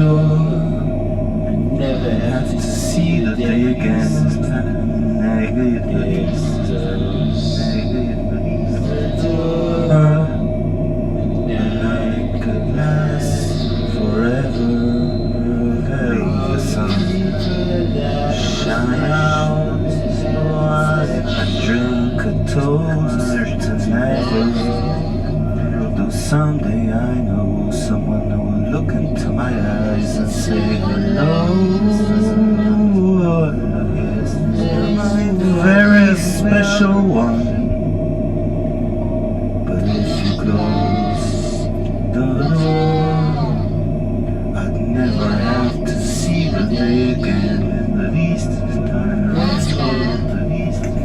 sure never have to see the day again. I could last forever. The sun shine out. I drink a toast to never. Though someday I know someone who will look into my eyes and say hello. You're my very special one. But if you close the door, I'd never have to see the day again. The least time, the least time.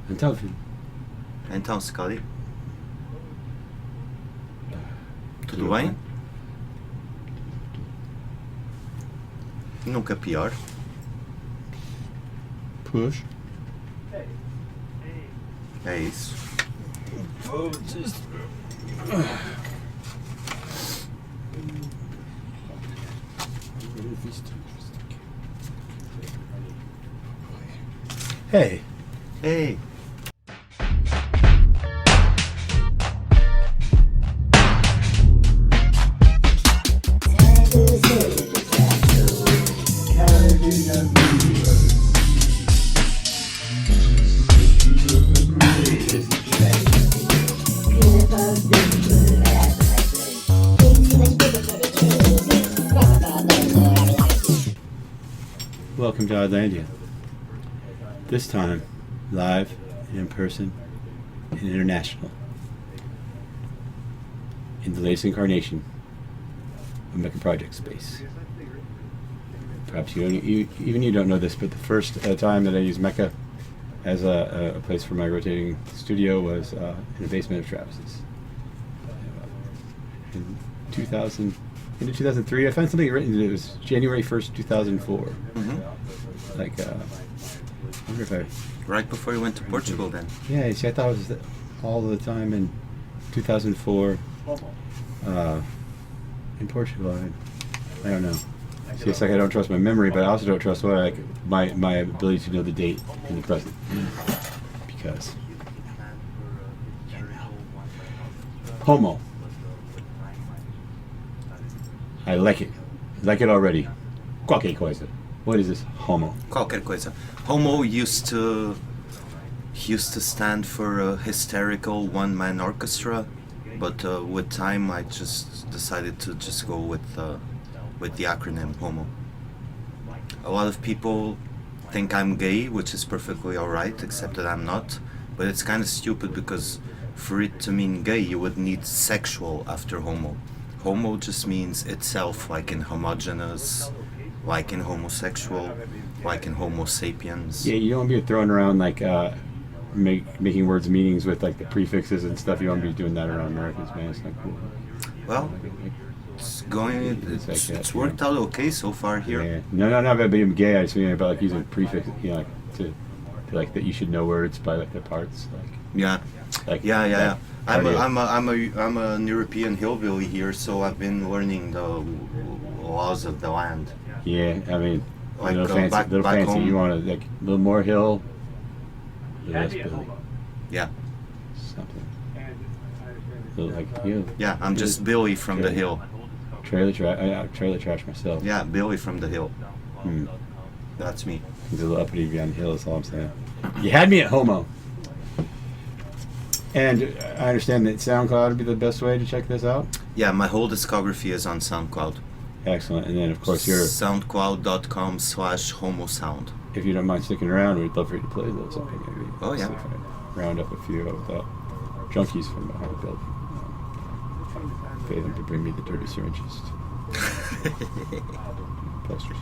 Então, filho. Então, Scotty. Tudo bem? Nunca pior. Push. É isso. Hey. Hey. Welcome to Oddlandia. This time, live, in person, and international. In the latest incarnation of MECCA Project Space. Perhaps even you don't know this, but the first time that I used MECCA as a place for my rotating studio was in the basement of Travis's. In 2003, I found something written. It was January 1st, 2004. Mm-hmm. Like, I wonder if I... Right before you went to Portugal then? Yeah, see, I thought it was all the time in 2004 in Portugal. I don't know. See, it's like I don't trust my memory, but I also don't trust my ability to know the date in the present. Because... HOMO. I like it. Like it already. Qualquer coisa. What is this HOMO? Qualquer coisa. HOMO used to stand for a hysterical one-man orchestra, but with time I just decided to just go with the acronym HOMO. A lot of people think I'm gay, which is perfectly alright, except that I'm not. But it's kind of stupid because for it to mean gay, you would need sexual after HOMO. HOMO just means itself, like in homogeneous, like in homosexual, like in homo sapiens. Yeah, you don't want to be throwing around like making words meanings with like the prefixes and stuff. You don't want to be doing that around Americans, man. It's not cool. Well, it's going. It's worked out okay so far here. Yeah. No, about being gay. I just mean about like using prefixes, you know, like to like that you should know words by like their parts. Like yeah, like yeah. I'm a European hillbilly here, so I've been learning the laws of the land. Yeah, I mean, like little fancy. Home. You want to like a little more hill, a little less Billy. Yeah. Something. Like you. Yeah, I'm just Billy from the hill. Trailer trash myself. Yeah, Billy from the hill. Hmm. That's me. He's a little uppity beyond the hill. That's all I'm saying. You had me at HOMO. And I understand that SoundCloud would be the best way to check this out? Yeah, my whole discography is on SoundCloud. Excellent. And then, of course, your... SoundCloud.com/HomoSound. if you don't mind sticking around, we'd love for you to play a little something maybe. Oh, yeah. See if I round up a few of the junkies from behind the building. Pay them to bring me the dirty syringes. Posters.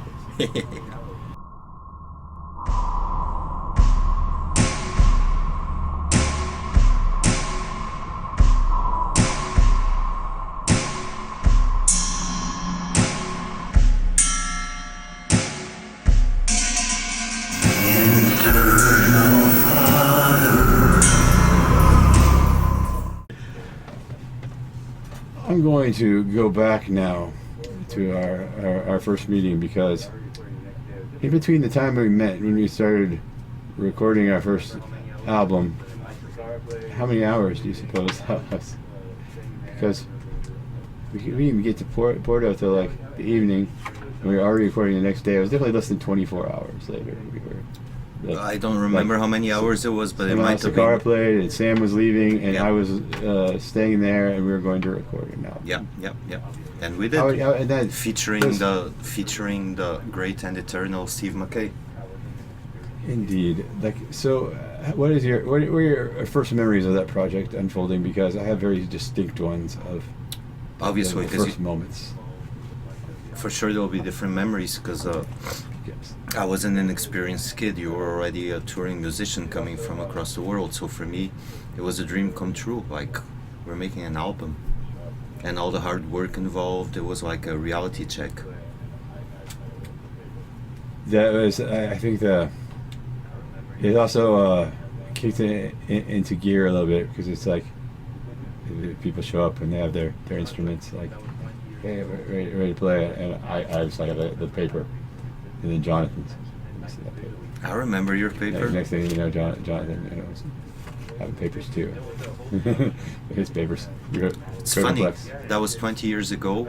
I'm going to go back now to our first meeting, because in between the time we met when we started recording our first album, how many hours do you suppose that was? Because we didn't get to Porto till like the evening, and we were already recording the next day. It was definitely less than 24 hours later. I don't remember how many hours it was, but it might have Sakara been. played, and Sam was leaving, and Yeah. I was staying there, and we were going to record it now. Yeah. And we did. And then featuring this- the great and eternal Steve McKay. Indeed. Like, so, what were your first memories of that project unfolding? Because I have very distinct ones of Obviously, the because first moments. for sure there'll be different memories, because Yes. I was an inexperienced kid. You were already a touring musician coming from across the world. So for me, it was a dream come true. Like, we're making an album, and all the hard work involved. It was like a reality check. That was, I think, it also kicked it into gear a little bit, because it's like people show up and they have their instruments, like, hey, we're ready to play, and I just like have the paper, and then Jonathan's. Let me see that paper. I remember your paper. Next thing you know, Jonathan, was having papers too. His papers. It's funny. That was 20 years ago.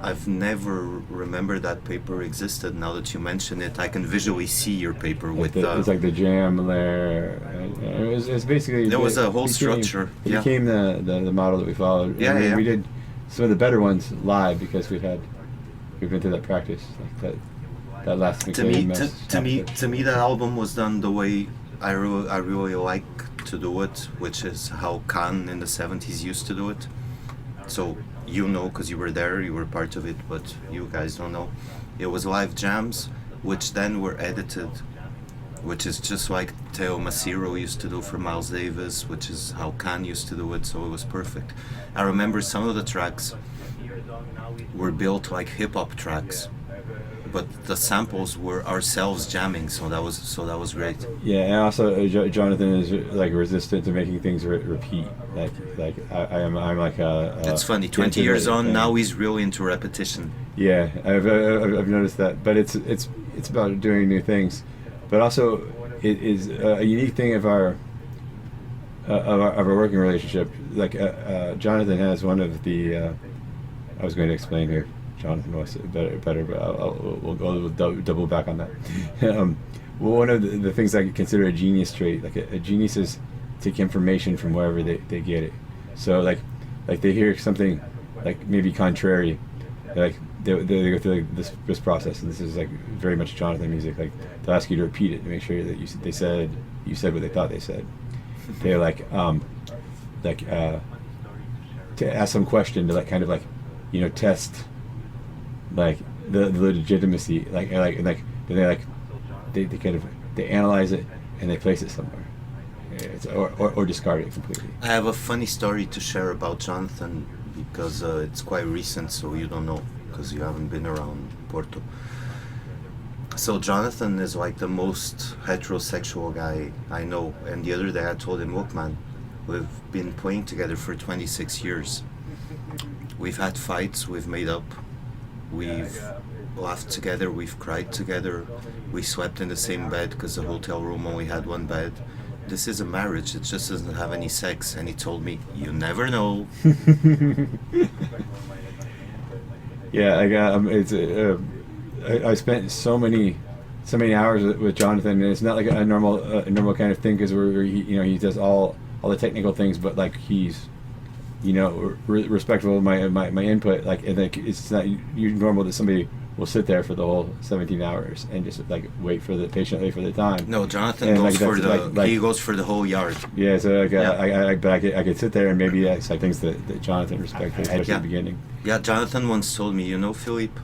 I've never remembered that paper existed. Now that you mention it, I can visually see your paper with it's like the jam layer. And it's basically there was a whole became- structure. It Yeah. became the model that we followed. Yeah, And yeah. We did some of the better ones live, because we've been through that practice, like that last To me, mess to me, that album was done the way I really like to do it, which is how Khan in the 70s used to do it. So you know, because you were there, you were part of it, but you guys don't know. It was live jams, which then were edited, which is just like Teo Macero used to do for Miles Davis, which is how Khan used to do it, so it was perfect. I remember some of the tracks were built like hip-hop tracks, but the samples were ourselves jamming, so that was great. Yeah, and also Jonathan is like resistant to making things repeat. Like I'm like a. It's funny. 20 years on, now he's really into repetition. Yeah, I've noticed that, but it's about doing new things, but also it is a unique thing of our working relationship. Like Jonathan has one of the. I was going to explain here. Jonathan was better, but we'll double back on that. Well, one of the things I could consider a genius trait, like a genius is take information from wherever they get it. So like they hear something like maybe contrary, like they go through like this process, and this is like very much Jonathan music. Like they'll ask you to repeat it to make sure that you said what they thought they said. They're to ask some question to kind of test like the legitimacy, they kind of analyze it and they place it somewhere, or discard it completely. I have a funny story to share about Jonathan, because it's quite recent, so you don't know, because you haven't been around Porto. So Jonathan is like the most heterosexual guy I know, and the other day I told him, look man, we've been playing together for 26 years. We've had fights, we've made up, we've laughed together, we've cried together, we slept in the same bed because the hotel room only had one bed. This is a marriage, it just doesn't have any sex. And he told me, you never know. Yeah, I spent so many hours with Jonathan, and it's not like a normal kind of thing, because he does all the technical things, but like he's respectful of my input, and like it's not normal that somebody will sit there for the whole 17 hours and just like patiently for the time. No, Jonathan And, goes like, for that's, he goes for the whole yard. Yeah, so like, Yeah. but I could sit there and maybe that's like things that Jonathan respected, especially Yeah. at the beginning. Yeah, Jonathan once told me, Philippe,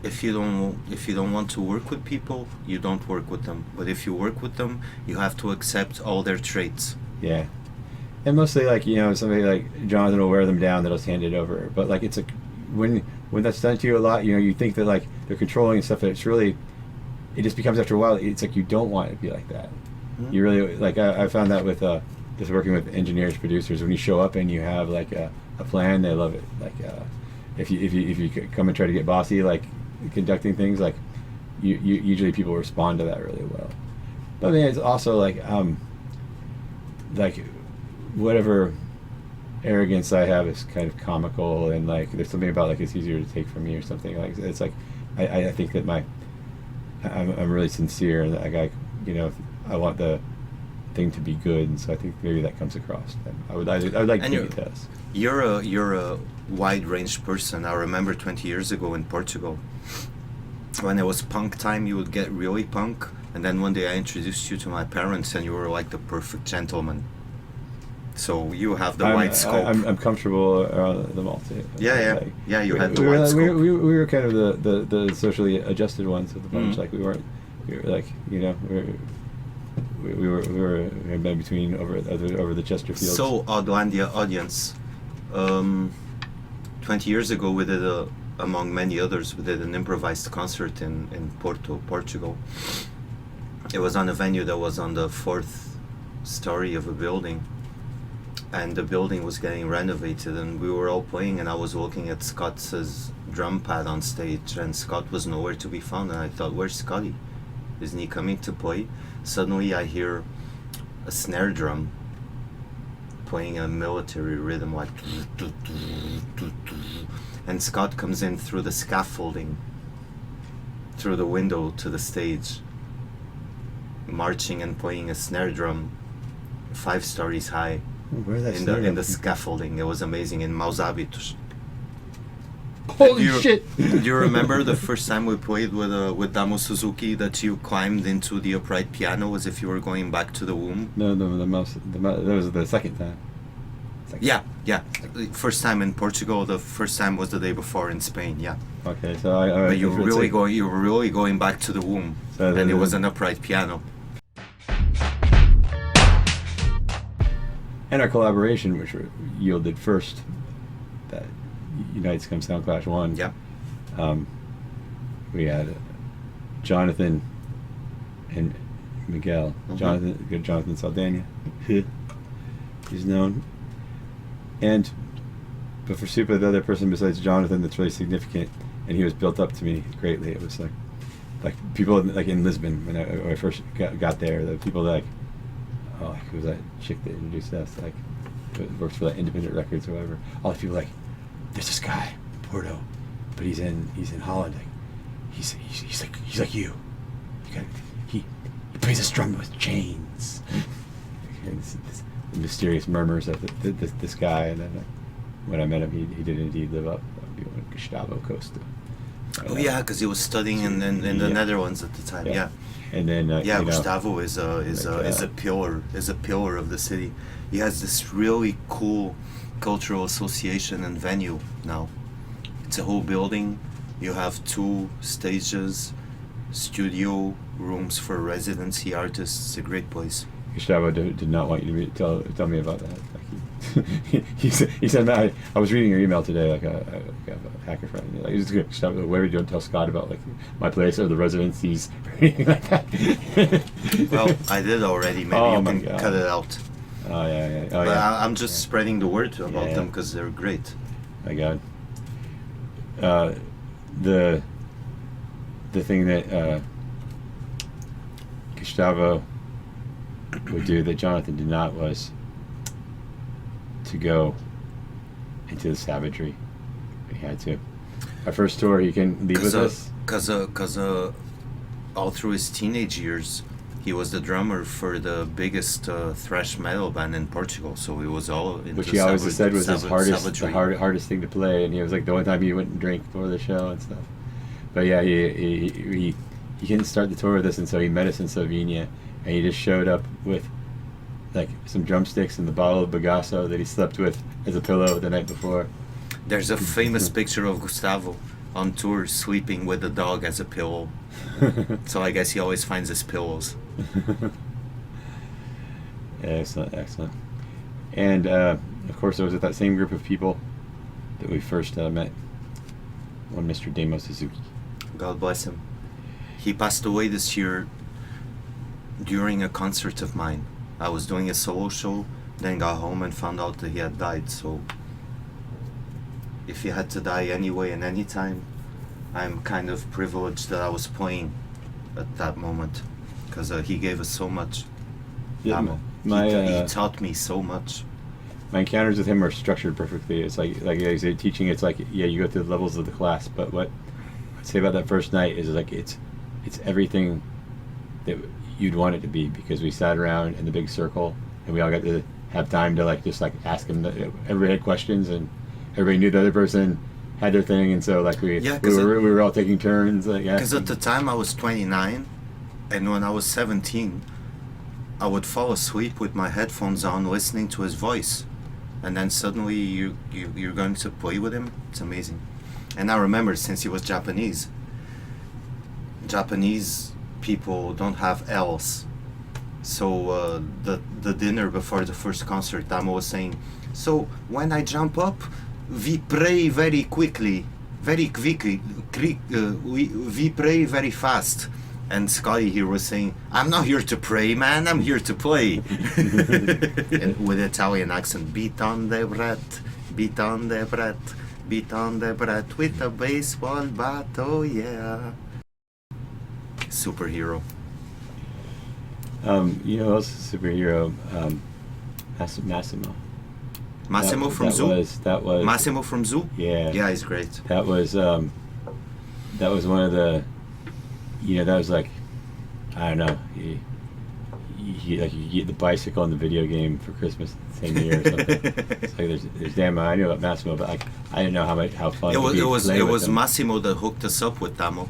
if you don't want to work with people, you don't work with them. But if you work with them, you have to accept all their traits. Yeah, and mostly like somebody like Jonathan will wear them down, that'll hand it over. But like it's like when that's done to you a lot, you think that like they're controlling and stuff. But it's really, it just becomes after a while. It's like you don't want it to be like that. Mm-hmm. You really like I found that with just working with engineers, producers. When you show up and you have like a plan, they love it. Like if you come and try to get bossy, like conducting things, like you usually people respond to that really well. But I mean, it's also like whatever arrogance I have is kind of comical, and like there's something about like it's easier to take from me or something. Like it's like I think that I'm really sincere, and like I want the thing to be good, and so I think maybe that comes across. I would like to think it does. You're a wide-ranged person. I remember 20 years ago in Portugal, when it was punk time, you would get really punk, and then one day I introduced you to my parents, and you were like the perfect gentleman. So you have the wide scope. I'm comfortable around them all too. Yeah. Like, You had the wide scope. We were kind of the socially adjusted ones of the bunch. Like we were like we were in between over the Chesterfields. So Oddlandia audience, 20 years ago we did among many others, we did an improvised concert in Porto, Portugal. It was on a venue that was on the 4th story of a building, and the building was getting renovated, and we were all playing, and I was looking at Scott's drum pad on stage, and Scott was nowhere to be found, and I thought, where's Scotty? Isn't he coming to play? Suddenly I hear a snare drum playing a military rhythm, like, and Scott comes in through the scaffolding, through the window to the stage, marching and playing a snare drum 5 stories high. Where's that in the scaffolding. It was amazing in Maus Hábitos. Holy shit! Do you remember the first time we played with Damo Suzuki, that you climbed into the upright piano as if you were going back to the womb? No, the mouse. That was the second time. Yeah. First time in Portugal. The first time was the day before in Spain. Yeah. Okay, so but you were really going back to the womb, so and it was an upright piano. And our collaboration, which yielded first that Unites Come Sound Clash 1. Yeah. We had Jonathan and Miguel. Mm-hmm. Jonathan Saldana. He's known. But for Soopa, the other person besides Jonathan that's really significant, and he was built up to me greatly. It was like people like in Lisbon when I first got there. The people that who was that chick that introduced us? Like, works for like Independent Records or whatever. All the people like, there's this guy, Porto, but he's in Holland. Like, he's like you. He plays a drum with chains. This mysterious murmurs of this guy, and then when I met him, he did indeed live up on Gustavo Costa. Oh yeah, because he was studying in the Netherlands at the time. Yeah. And then Gustavo is a pillar of the city. He has this really cool cultural association and venue now. It's a whole building. You have 2 stages, studio rooms for residency artists. It's a great place. Gustavo did not want you to tell me about that. Like he said, "Man, I was reading your email today, like a hacker friend. Like, Gustavo, where you don't tell Scott about like my place or the residencies or anything like that." Well, I did already. Maybe you can cut it out. Oh yeah. But I'm just spreading the word about them because they're great. My God. The thing that Gustavo would do that Jonathan did not was to go into the savagery. He had to. Our first tour, he can leave with us. Because all through his teenage years, He was the drummer for the biggest thrash metal band in Portugal, so he was all into Which he always said was his savagery. hardest thing to play, and he was like the one time he wouldn't drink before the show and stuff. But yeah, he didn't start the tour with us, and so he met us in Slovenia, and he just showed up with like some drumsticks and the bottle of bagasso that he slept with as a pillow the night before. There's a famous picture of Gustavo on tour sleeping with a dog as a pillow. So I guess he always finds his pillows. Excellent, excellent. And of course, it was with that same group of people that we first met. One Mr. Demo Suzuki. God bless him. He passed away this year during a concert of mine. I was doing a solo show, then got home and found out that he had died. So if he had to die anyway and any time, I'm kind of privileged that I was playing at that moment, because he gave us so much. Yeah, He taught me so much. My encounters with him are structured perfectly. It's like he's teaching. It's like, yeah, you go through the levels of the class, but what I'd say about that first night is like it's everything that you'd want it to be, because we sat around in the big circle and we all got to have time to like just like ask him. Everybody had questions and everybody knew the other person had their thing, and so like we were all taking turns. Because at the time I was 29, and when I was 17, I would fall asleep with my headphones on, listening to his voice, and then suddenly you're going to play with him. It's amazing. And I remember, since he was Japanese people don't have L's, so the dinner before the first concert, Damo was saying, so when I jump up, we pray very quickly, we pray very fast. And Scotty here was saying, I'm not here to pray, man, I'm here to play. And with Italian accent, beat on the brat, beat on the brat, beat on the brat with a baseball bat, oh yeah. Superhero. You know who else is a superhero? Massimo. Massimo from Zoo? That was Massimo from Zoo? Yeah. Yeah, he's great. That was one of the, that was like, I don't know, you get the bicycle and the video game for Christmas the same year or something. It's like there's Damo. I knew about Massimo, but like I didn't know how fun it was. It was Massimo that hooked us up with Damo.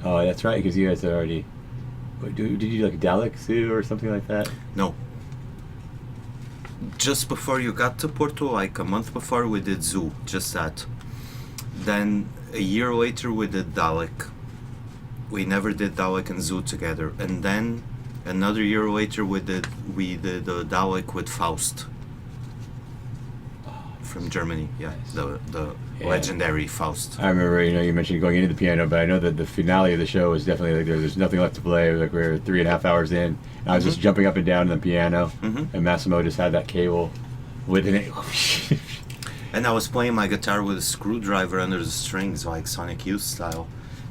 Oh, that's right, because you guys are already. Did you like Dalek Zoo or something like that? No. Just before you got to Porto, like a month before, we did Zoo, just that. Then a year later we did Dalek. We never did Dalek and Zoo together. And then another year later we did Dalek with Faust. From Germany, yeah, the legendary Faust. I remember, you mentioned going into the piano, but I know that the finale of the show was definitely like there's nothing left to play. Like we were 3.5 hours in, and I was just jumping up and down on the piano, and Massimo just had that cable with it. And I was playing my guitar with a screwdriver under the strings, like Sonic Youth style.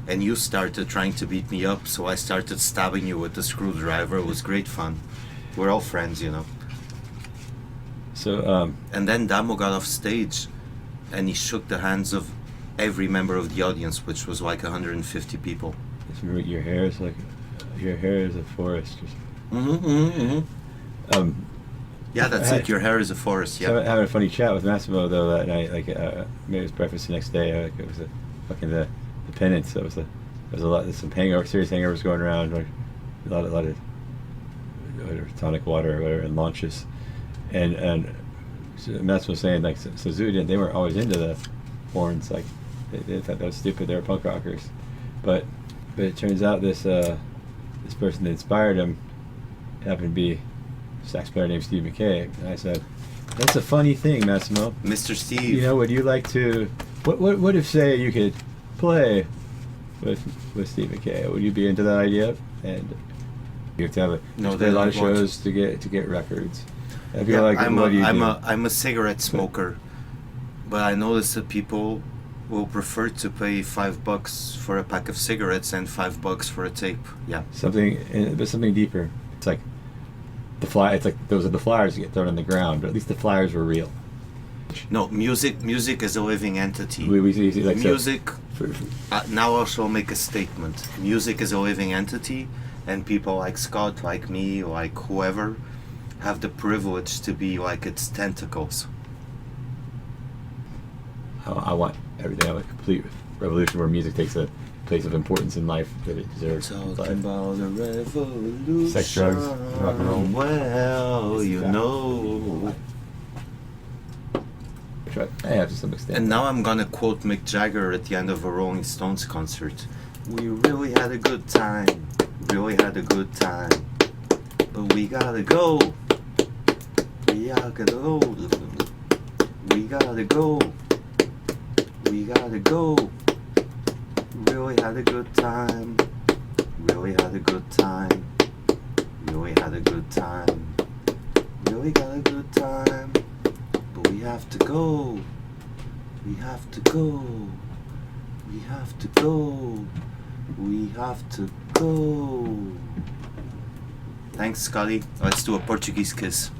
And you started trying to beat me up, so I started stabbing you with the screwdriver. It was great fun. We're all friends, So, and then Damo got off stage, and he shook the hands of every member of the audience, which was like 150 people. Your hair is a forest. Yeah, that's it. Your hair is a forest. Yeah. So having a funny chat with Massimo though that night, like maybe it was breakfast the next day. Like it was the penance. So there was a lot. There's some serious hangovers going around. Like a lot of tonic water or whatever, and launches. And so Massimo was saying like so Zoo they weren't always into the horns. Like they thought that was stupid. They were punk rockers, but it turns out this person that inspired him happened to be a sax player named Steve McKay. And I said, "That's a funny thing, Massimo. Mr. Steve. Would you like to? What if say you could play with Steve McKay? Would you be into that idea?" And you have to have a lot of shows to get records. I feel like I'm a cigarette smoker, but I notice that people will prefer to pay $5 for a pack of cigarettes and $5 for a tape. Yeah. Something deeper. It's like it's like those are the flyers that get thrown on the ground, but at least the flyers were real. No, music is a living entity. We see like music. Now I shall make a statement. Music is a living entity, and people like Scott, like me, like whoever, have the privilege to be like its tentacles. I want everything to have a complete revolution where music takes a place of importance in life that it deserves. Talking about a revolution. Sex, drugs, rock and roll. Well, you know. I have to some extent. And now I'm gonna quote Mick Jagger at the end of a Rolling Stones concert. We really had a good time. Really had a good time. But we gotta go. We gotta go. We gotta go. We gotta go. Really had a good time. Really had a good time. Really had a good time. Really got a good time. But we have to go. We have to go. We have to go. We have to go. Thanks, Scotty. Let's do a Portuguese kiss.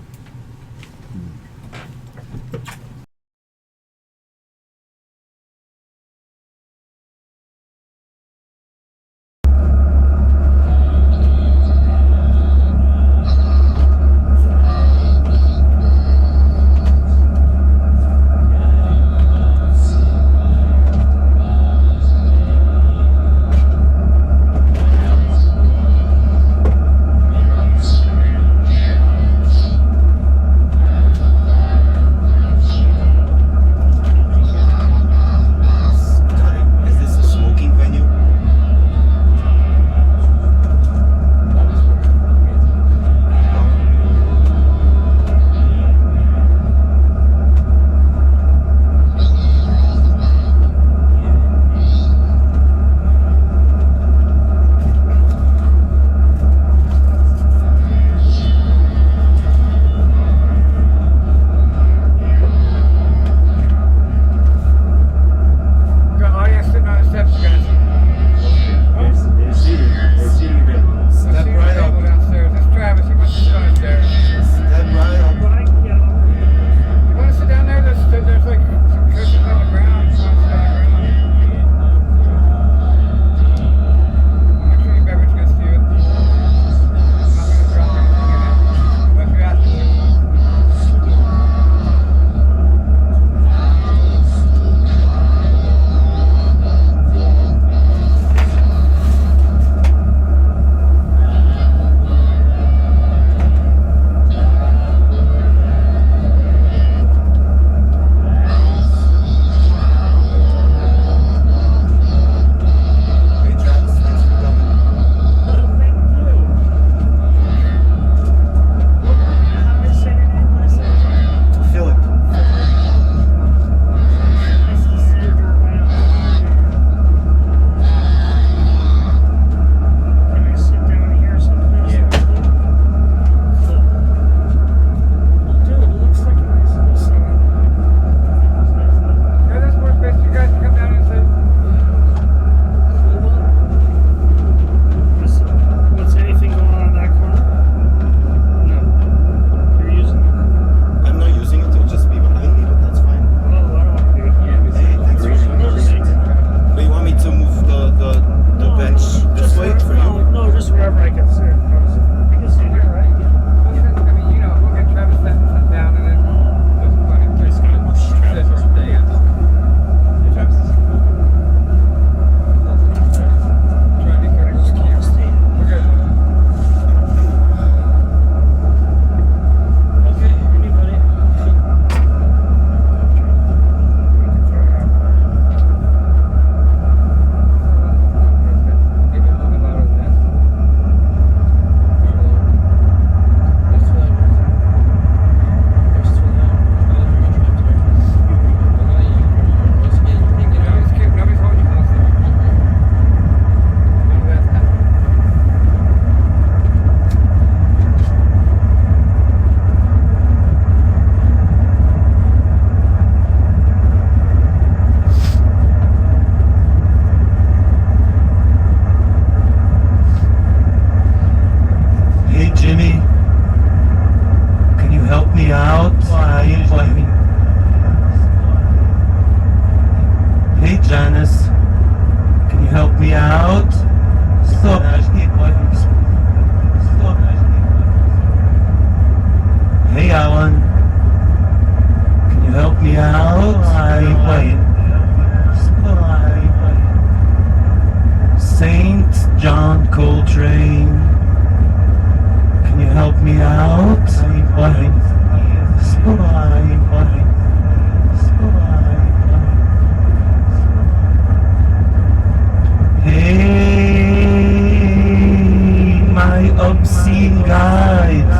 obscene guide?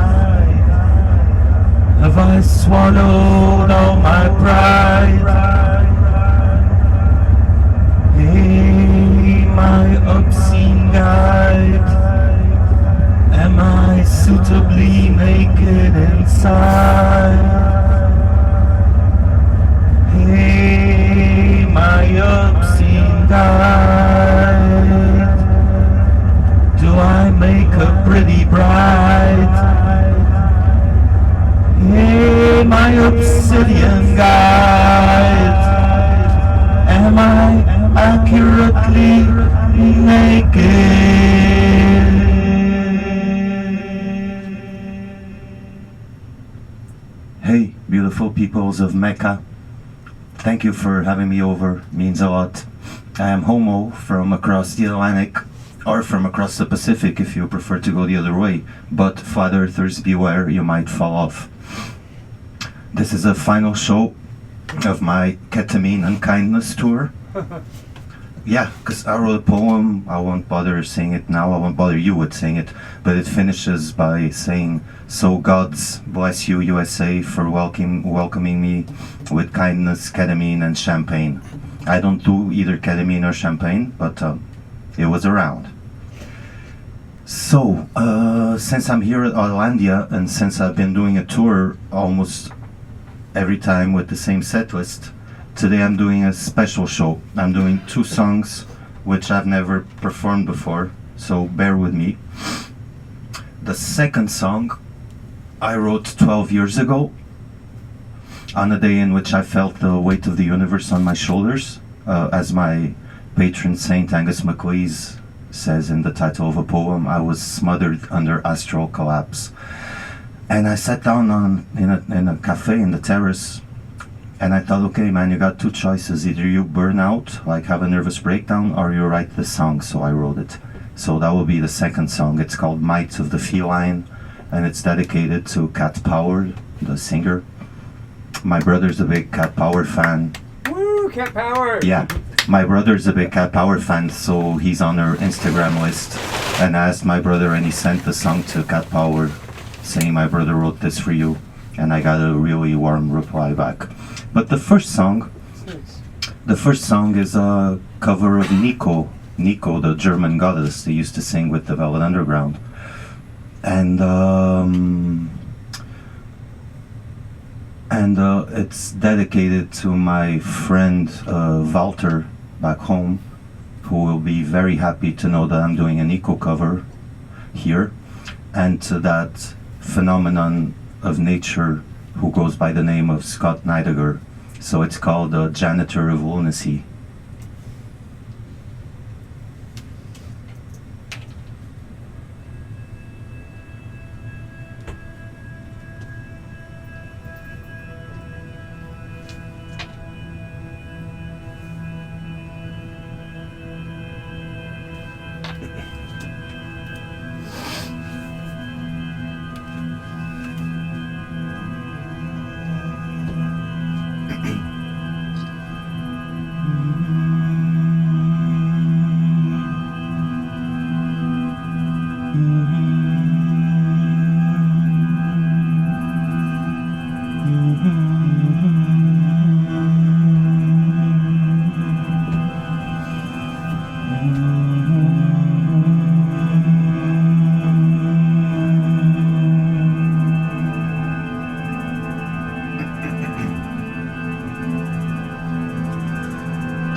Have I swallowed all my pride? Hey, my obscene guide, am I suitably naked inside? Hey, my obscene guide, do I make a pretty bride? Hey, my obsidian guide, am I accurately naked? Hey, beautiful peoples of Mecca. Thank you for having me over, means a lot. I am HOMO from across the Atlantic, or from across the Pacific if you prefer to go the other way, but flat earthers beware, you might fall off. This is a final show of my ketamine unkindness tour. Yeah, because I wrote a poem, I won't bother saying it now, I won't bother you with saying it, but it finishes by saying, so gods bless you USA for welcoming me with kindness, ketamine and champagne. I don't do either ketamine or champagne, but it was around. So, since I'm here at Oddlandia and since I've been doing a tour almost every time with the same set list, today I'm doing a special show. I'm doing 2 songs which I've never performed before, so bear with me. The second song I wrote 12 years ago, on a day in which I felt the weight of the universe on my shoulders, as my patron saint Angus MacLeese says in the title of a poem, I was smothered under astral collapse. And I sat down in a cafe in the terrace, and I thought, okay man, you got 2 choices. Either you burn out, like have a nervous breakdown, or you write the song, so I wrote it. So that will be the second song. It's called Might of the Feline, and it's dedicated to Cat Power, the singer. My brother's a big Cat Power fan. Woo, Cat Power! Yeah, my brother's a big Cat Power fan, so he's on her Instagram list. And I asked my brother, and he sent the song to Cat Power, saying my brother wrote this for you. And I got a really warm reply back. But the first song is a cover of Nico, the German goddess they used to sing with the Velvet Underground. And it's dedicated to my friend Walter back home, who will be very happy to know that I'm doing an Nico cover here, and to that phenomenon of nature who goes by the name of Scott Neidegger. So it's called Janitor of Lunacy.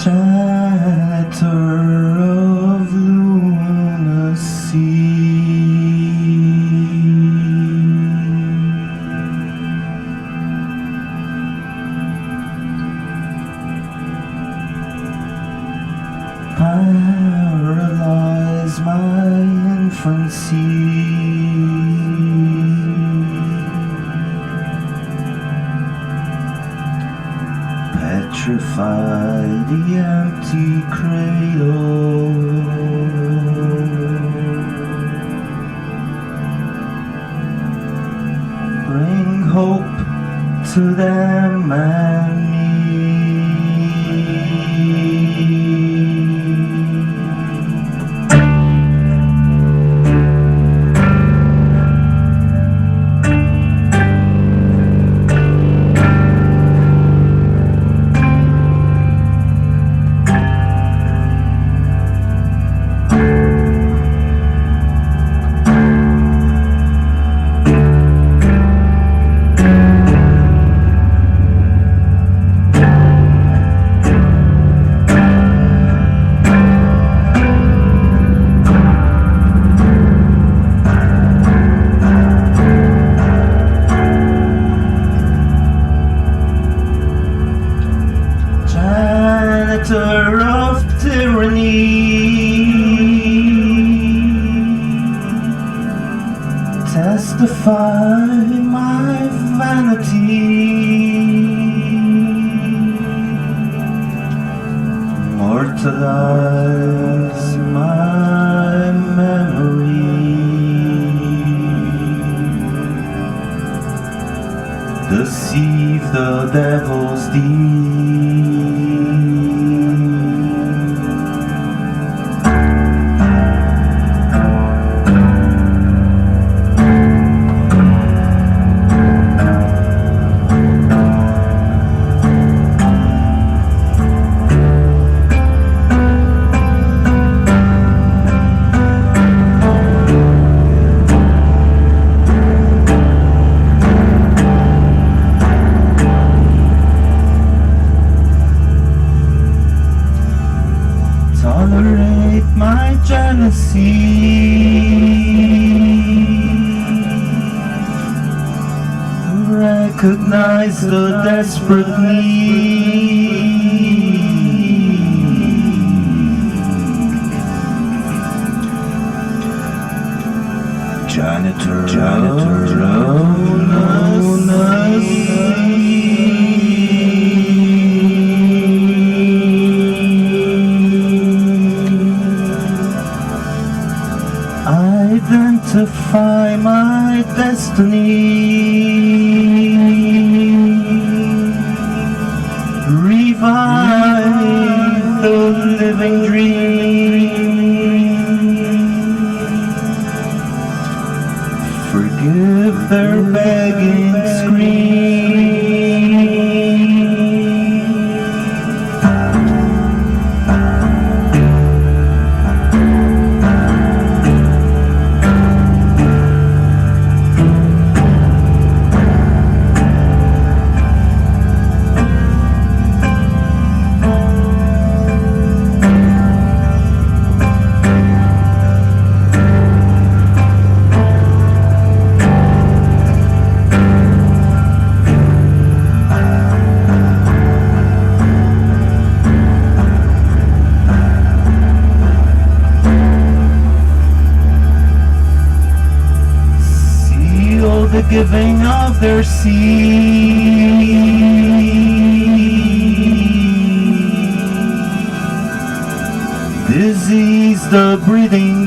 Janitor of lunacy, paralyze my infancy, petrify the empty cradle, bring hope to them and me. testify my vanity, immortalize my memory, deceive the devil's deed. Tolerate my jealousy, recognize the desperate need. Janitor, identify my destiny, revive the living dream, forgive their begging scream. The giving of their seed, disease the breathing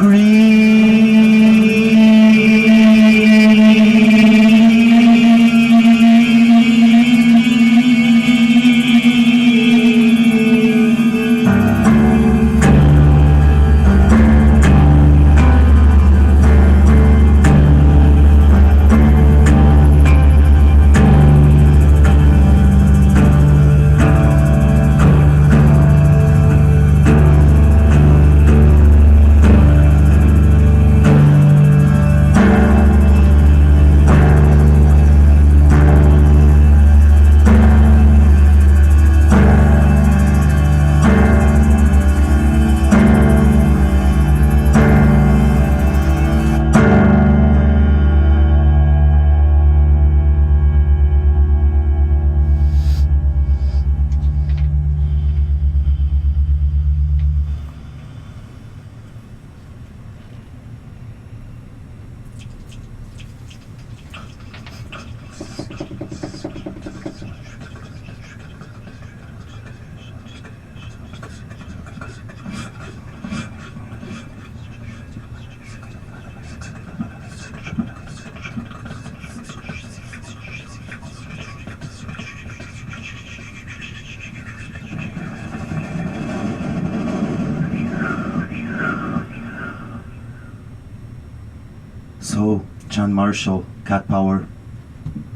So, John Marshall, Cat Power,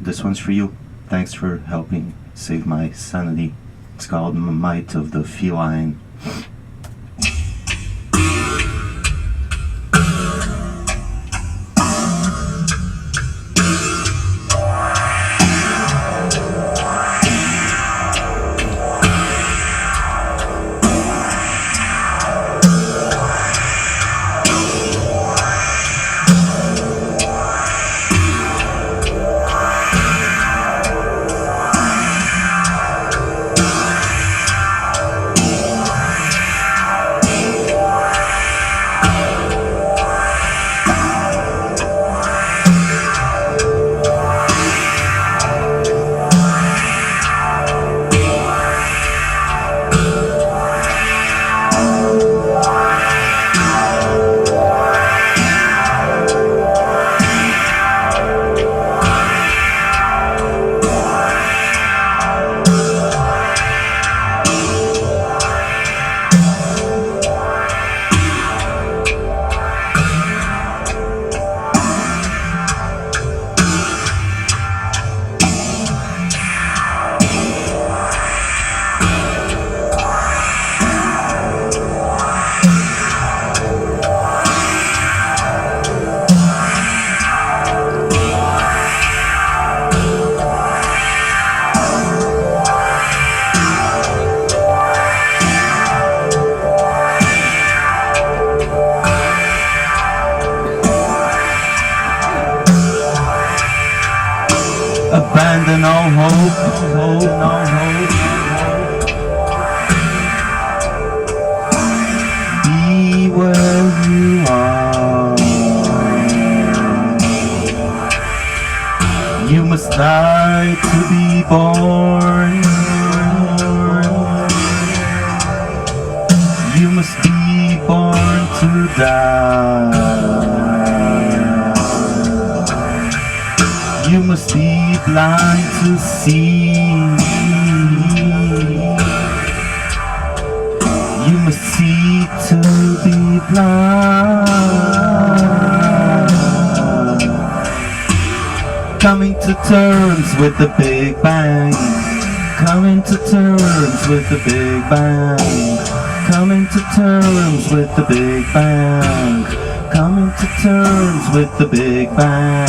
this one's for you. Thanks for helping save my sanity. It's called Might of the Feline. Abandon all hope, all hope. Be where you are. You must die to be born. You must be born to die. You must be blind to see. You must see to be blind. Coming to terms with the Big Bang. Coming to terms with the Big Bang. Coming to terms with the Big Bang. Coming to terms with the Big Bang.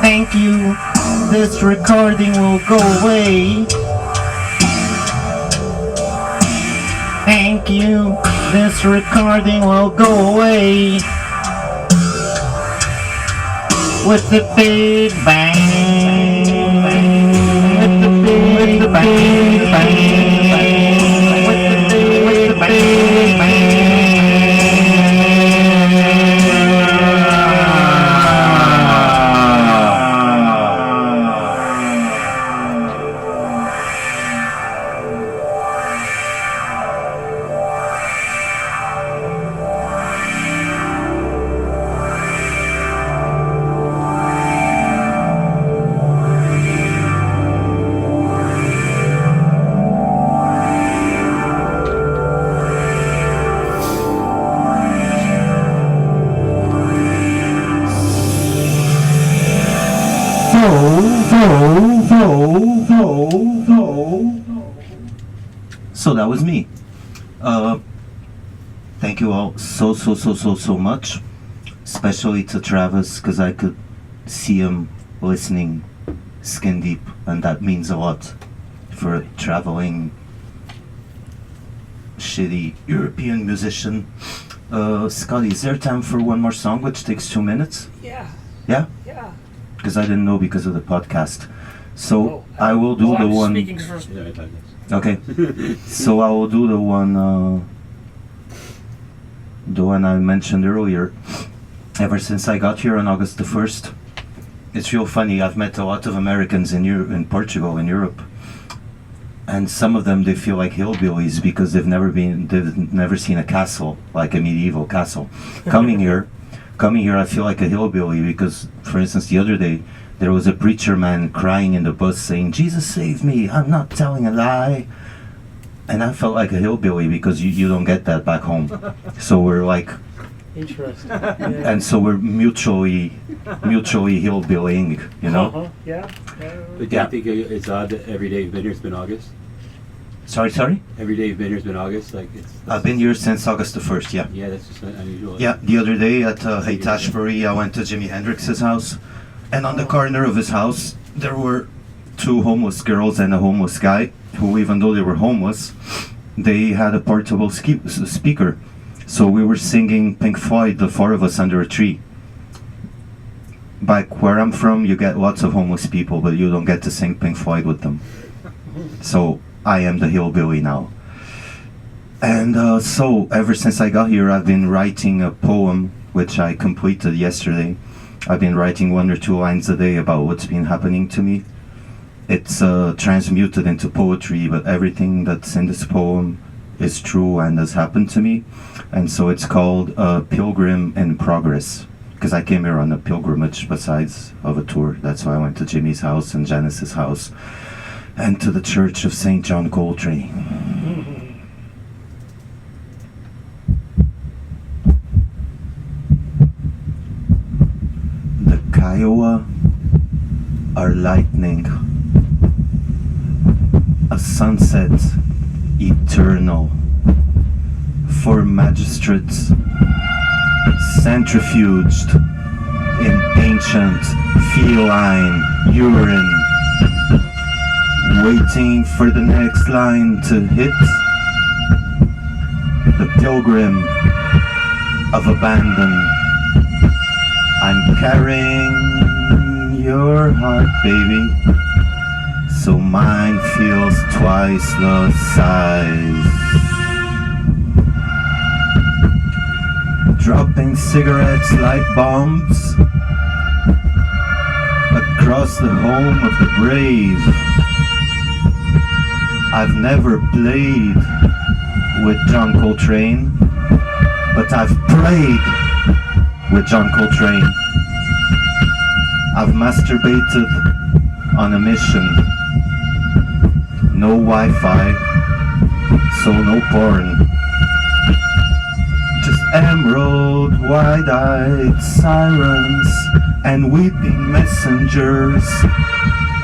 Thank you. This recording will go away. Thank you. This recording will go away. With the Big Bang. With the Big Bang. With the Big Bang. So that was me. Thank you all so much, especially to Travis, because I could see him listening skin deep, and that means a lot for a traveling shitty European musician. Scotty, is there time for one more song which takes 2 minutes? Yeah. Yeah? Yeah. Because I didn't know because of the podcast. So I will do the I'm one. speaking first. Yeah, I thought yes. Okay. So I will do the one I mentioned earlier. Ever since I got here on August the 1st, it's real funny. I've met a lot of Americans in Portugal, in Europe, and some of them, they feel like hillbillies because they've never seen a castle, like a medieval castle. Coming here, I feel like a hillbilly because, for instance, the other day there was a preacher man crying in the bus saying, "Jesus save me, I'm not telling a lie." And I felt like a hillbilly because you don't get that back home. So we're like, Interesting. Yeah. and so we're mutually hillbillying, you know? Uh-huh. Yeah. But do you think it's odd that every day you've been here has been August? Sorry? Every day you've been here has been August? I've been here since August the 1st, yeah. Yeah, that's just unusual. Yeah, the other day at Haight-Ashbury, I went to Jimi Hendrix's house, and on the corner of his house, there were 2 homeless girls and a homeless guy, who, even though they were homeless, they had a portable speaker. So we were singing Pink Floyd, the 4 of us under a tree. Back where I'm from, you get lots of homeless people, but you don't get to sing Pink Floyd with them. So I am the hillbilly now. And so ever since I got here, I've been writing a poem, which I completed yesterday. I've been writing 1 or 2 lines a day about what's been happening to me. It's transmuted into poetry, but everything that's in this poem is true and has happened to me. And so it's called Pilgrim in Progress, because I came here on a pilgrimage besides of a tour. That's why I went to Jimmy's house and Janice's house and to the Church of St. John Coltrane. The Kiowa are lightning, a sunset eternal for magistrates centrifuged in ancient feline urine, waiting for the next line to hit. The pilgrim of abandon. I'm carrying your heart, baby, so mine feels twice the size. Dropping cigarettes like bombs across the home of the brave. I've never played with John Coltrane, but I've played with John Coltrane. I've masturbated on a mission. No Wi-Fi, so no porn. Just emerald, wide-eyed sirens and weeping messengers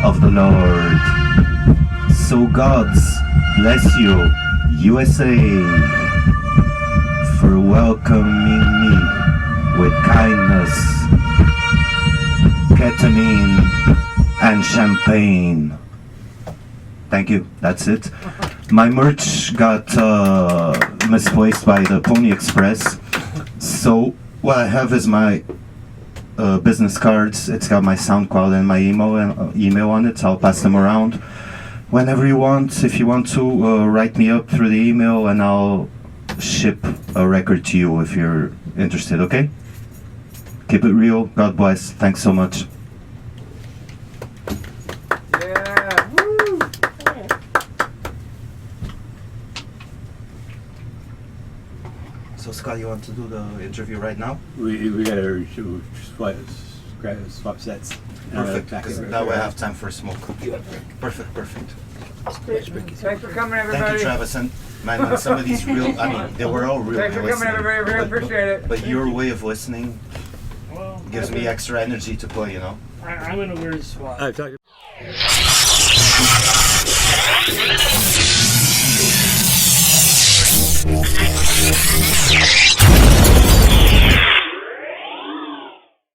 of the Lord. So God's bless you, USA, for welcoming me with kindness, ketamine, and champagne. Thank you, that's it. My merch got misplaced by the Pony Express. So what I have is my business cards. It's got my SoundCloud and my email on it. I'll pass them around whenever you want. If you want to write me up through the email, and I'll ship a record to you if you're interested, okay? Keep it real. God bless. Thanks so much. Yeah. Woo. So Scott, you want to do the interview right now? We gotta swap sets. Perfect, because that way I have time for a smoke. Perfect. Thanks for coming, everybody. Thank you, Travis. And man, some of these real, I mean, they were all real. Thanks for coming, everybody. Really appreciate it. But your way of listening Well, gives me extra energy to play, you know? I'm in a weird spot. I've talked.